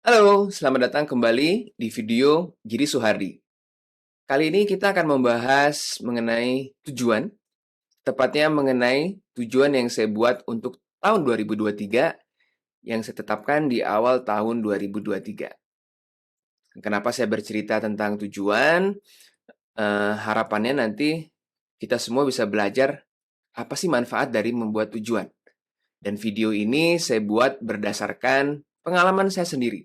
Halo, selamat datang kembali di video Giri Suhardi. Kali ini kita akan membahas mengenai tujuan, tepatnya mengenai tujuan yang saya buat untuk tahun 2023 yang saya tetapkan di awal tahun 2023. Kenapa saya bercerita tentang tujuan? Harapannya nanti kita semua bisa belajar apa sih manfaat dari membuat tujuan. Dan video ini saya buat berdasarkan pengalaman saya sendiri.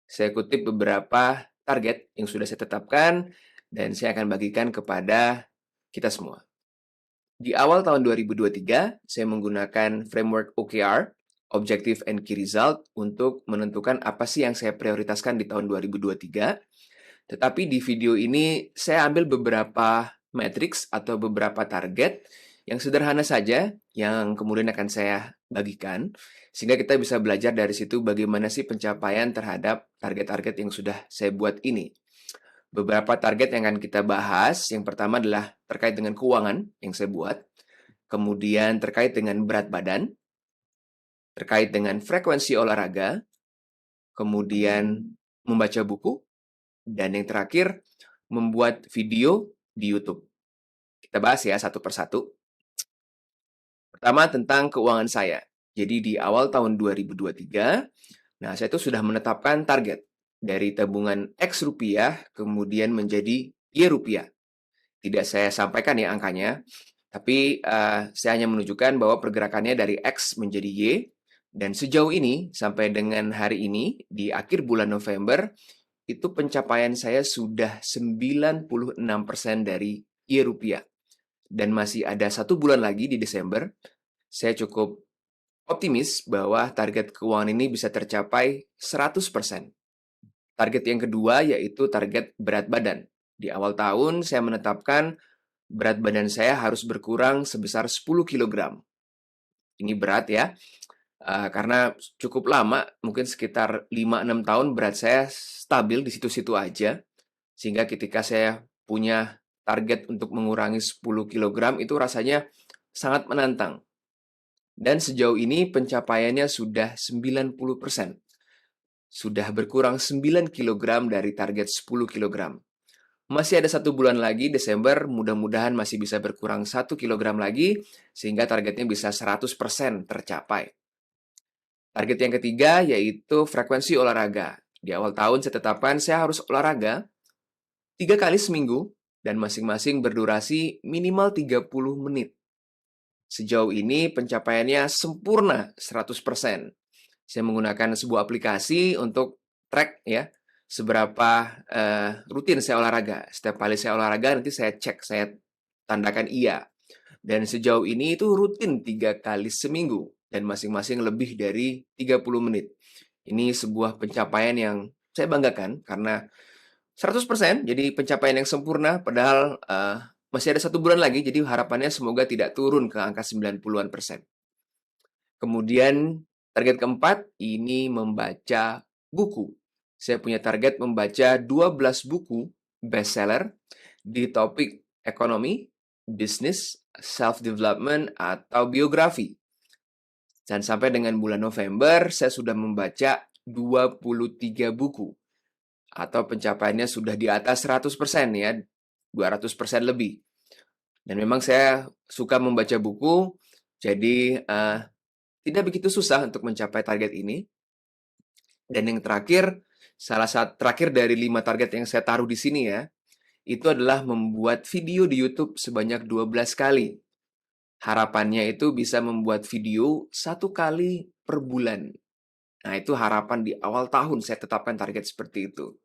Saya kutip beberapa target yang sudah saya tetapkan dan saya akan bagikan kepada kita semua. Di awal tahun 2023, saya menggunakan framework OKR, Objective and Key Result, untuk menentukan apa sih yang saya prioritaskan di tahun 2023. Tetapi di video ini saya ambil beberapa matriks atau beberapa target yang sederhana saja yang kemudian akan saya bagikan sehingga kita bisa belajar dari situ bagaimana sih pencapaian terhadap target-target yang sudah saya buat ini. Beberapa target yang akan kita bahas, yang pertama adalah terkait dengan keuangan yang saya buat, kemudian terkait dengan berat badan, terkait dengan frekuensi olahraga, kemudian membaca buku, dan yang terakhir, membuat video di YouTube. Kita bahas ya satu persatu. Pertama tentang keuangan saya. Jadi di awal tahun 2023, saya itu sudah menetapkan target dari tabungan X rupiah kemudian menjadi Y rupiah. Tidak saya sampaikan ya angkanya, tapi saya hanya menunjukkan bahwa pergerakannya dari X menjadi Y, dan sejauh ini sampai dengan hari ini di akhir bulan November, itu pencapaian saya sudah 96% dari Y rupiah. Dan masih ada 1 bulan lagi di Desember, saya cukup optimis bahwa target keuangan ini bisa tercapai 100%. Target yang kedua yaitu target berat badan. Di awal tahun saya menetapkan berat badan saya harus berkurang sebesar 10 kg. Ini berat ya, karena cukup lama, mungkin sekitar 5-6 tahun berat saya stabil di situ-situ aja. Sehingga ketika saya punya target untuk mengurangi 10 kg itu rasanya sangat menantang. Dan sejauh ini pencapaiannya sudah 90%. Sudah berkurang 9 kg dari target 10 kg. Masih ada 1 bulan lagi, Desember, mudah-mudahan masih bisa berkurang 1 kg lagi, sehingga targetnya bisa 100% tercapai. Target yang ketiga yaitu frekuensi olahraga. Di awal tahun saya tetapkan saya harus olahraga 3 kali seminggu, dan masing-masing berdurasi minimal 30 menit. Sejauh ini pencapaiannya sempurna 100%. Saya menggunakan sebuah aplikasi untuk track ya, seberapa rutin saya olahraga. Setiap kali saya olahraga nanti saya cek, saya tandakan iya. Dan sejauh ini itu rutin 3 kali seminggu dan masing-masing lebih dari 30 menit. Ini sebuah pencapaian yang saya banggakan karena 100% jadi pencapaian yang sempurna padahal masih ada 1 bulan lagi, jadi harapannya semoga tidak turun ke angka 90-an%. Kemudian target keempat, ini membaca buku. Saya punya target membaca 12 buku bestseller di topik ekonomi, bisnis, self-development, atau biografi. Dan sampai dengan bulan November, saya sudah membaca 23 buku. Atau pencapaiannya sudah di atas 100% ya, 200% lebih. Dan memang saya suka membaca buku, jadi tidak begitu susah untuk mencapai target ini. Dan yang terakhir, salah satu terakhir dari 5 target yang saya taruh di sini ya, itu adalah membuat video di YouTube sebanyak 12 kali. Harapannya itu bisa membuat video 1 kali per bulan. Nah, itu harapan di awal tahun saya tetapkan target seperti itu.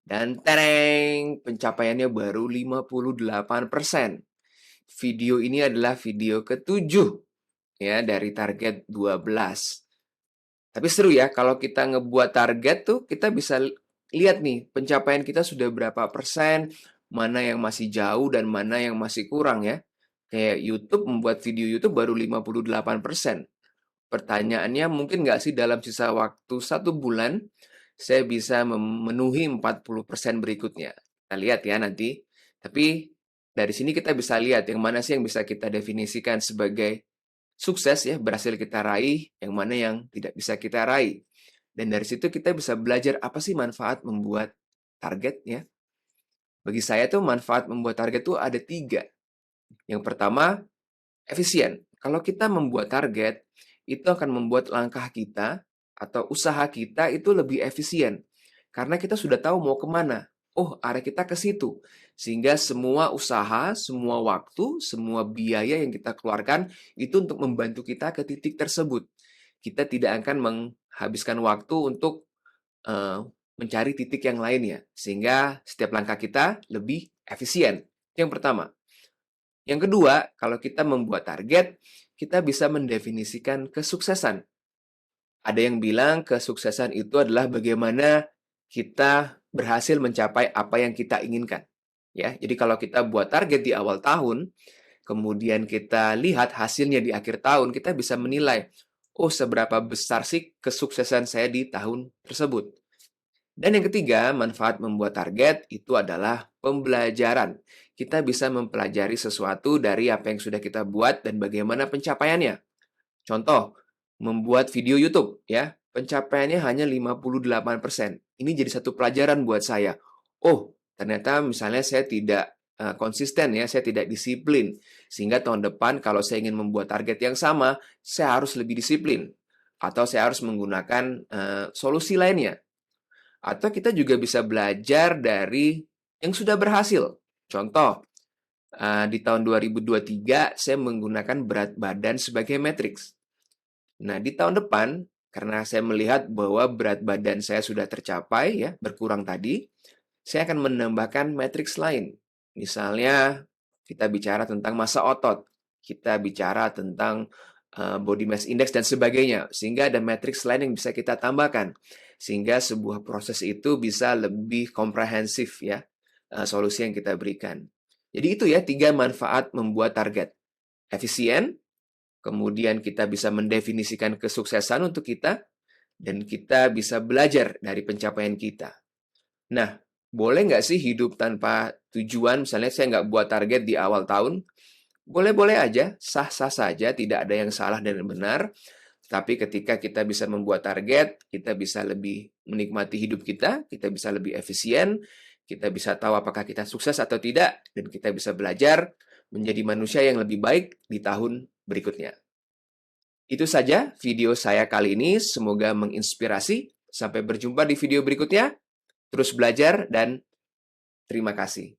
Dan tereng, pencapaiannya baru 58%. Video ini adalah video ke-7 ya dari target 12. Tapi seru ya, kalau kita ngebuat target tuh kita bisa lihat nih pencapaian kita sudah berapa persen, mana yang masih jauh dan mana yang masih kurang ya. Kayak YouTube, membuat video YouTube baru 58%. Pertanyaannya mungkin nggak sih dalam sisa waktu 1 bulan saya bisa memenuhi 40% berikutnya. Kita lihat ya nanti. Tapi dari sini kita bisa lihat yang mana sih yang bisa kita definisikan sebagai sukses ya, berhasil kita raih, yang mana yang tidak bisa kita raih. Dan dari situ kita bisa belajar apa sih manfaat membuat target ya. Bagi saya tuh manfaat membuat target tuh ada 3. Yang pertama, efisien. Kalau kita membuat target, itu akan membuat langkah kita atau usaha kita itu lebih efisien. Karena kita sudah tahu mau kemana. Oh, arah kita ke situ. Sehingga semua usaha, semua waktu, semua biaya yang kita keluarkan itu untuk membantu kita ke titik tersebut. Kita tidak akan menghabiskan waktu untuk eh, mencari titik yang lainnya. Sehingga setiap langkah kita lebih efisien. Itu yang pertama. Yang kedua, kalau kita membuat target, kita bisa mendefinisikan kesuksesan. Ada yang bilang kesuksesan itu adalah bagaimana kita berhasil mencapai apa yang kita inginkan. Ya, jadi kalau kita buat target di awal tahun, kemudian kita lihat hasilnya di akhir tahun, kita bisa menilai, oh seberapa besar sih kesuksesan saya di tahun tersebut. Dan yang ketiga, manfaat membuat target itu adalah pembelajaran. Kita bisa mempelajari sesuatu dari apa yang sudah kita buat dan bagaimana pencapaiannya. Contoh, membuat video YouTube ya. Pencapaiannya hanya 58%. Ini jadi satu pelajaran buat saya. Oh, ternyata misalnya saya tidak konsisten ya, saya tidak disiplin. Sehingga tahun depan kalau saya ingin membuat target yang sama, saya harus lebih disiplin. Atau saya harus menggunakan solusi lainnya. Atau kita juga bisa belajar dari yang sudah berhasil. Contoh, di tahun 2023 saya menggunakan berat badan sebagai matriks. Nah, di tahun depan, karena saya melihat bahwa berat badan saya sudah tercapai, ya berkurang tadi, saya akan menambahkan matriks lain. Misalnya, kita bicara tentang massa otot, kita bicara tentang body mass index dan sebagainya, sehingga ada matriks lain yang bisa kita tambahkan, sehingga sebuah proses itu bisa lebih komprehensif ya, solusi yang kita berikan. Jadi itu ya 3 manfaat membuat target. Efisien, kemudian kita bisa mendefinisikan kesuksesan untuk kita, dan kita bisa belajar dari pencapaian kita. Nah, boleh nggak sih hidup tanpa tujuan? Misalnya saya nggak buat target di awal tahun, boleh-boleh aja, sah-sah saja, tidak ada yang salah dan benar. Tapi ketika kita bisa membuat target, kita bisa lebih menikmati hidup kita bisa lebih efisien, kita bisa tahu apakah kita sukses atau tidak, dan kita bisa belajar menjadi manusia yang lebih baik di tahun berikutnya. Itu saja video saya kali ini, semoga menginspirasi. Sampai berjumpa di video berikutnya. Terus belajar dan terima kasih.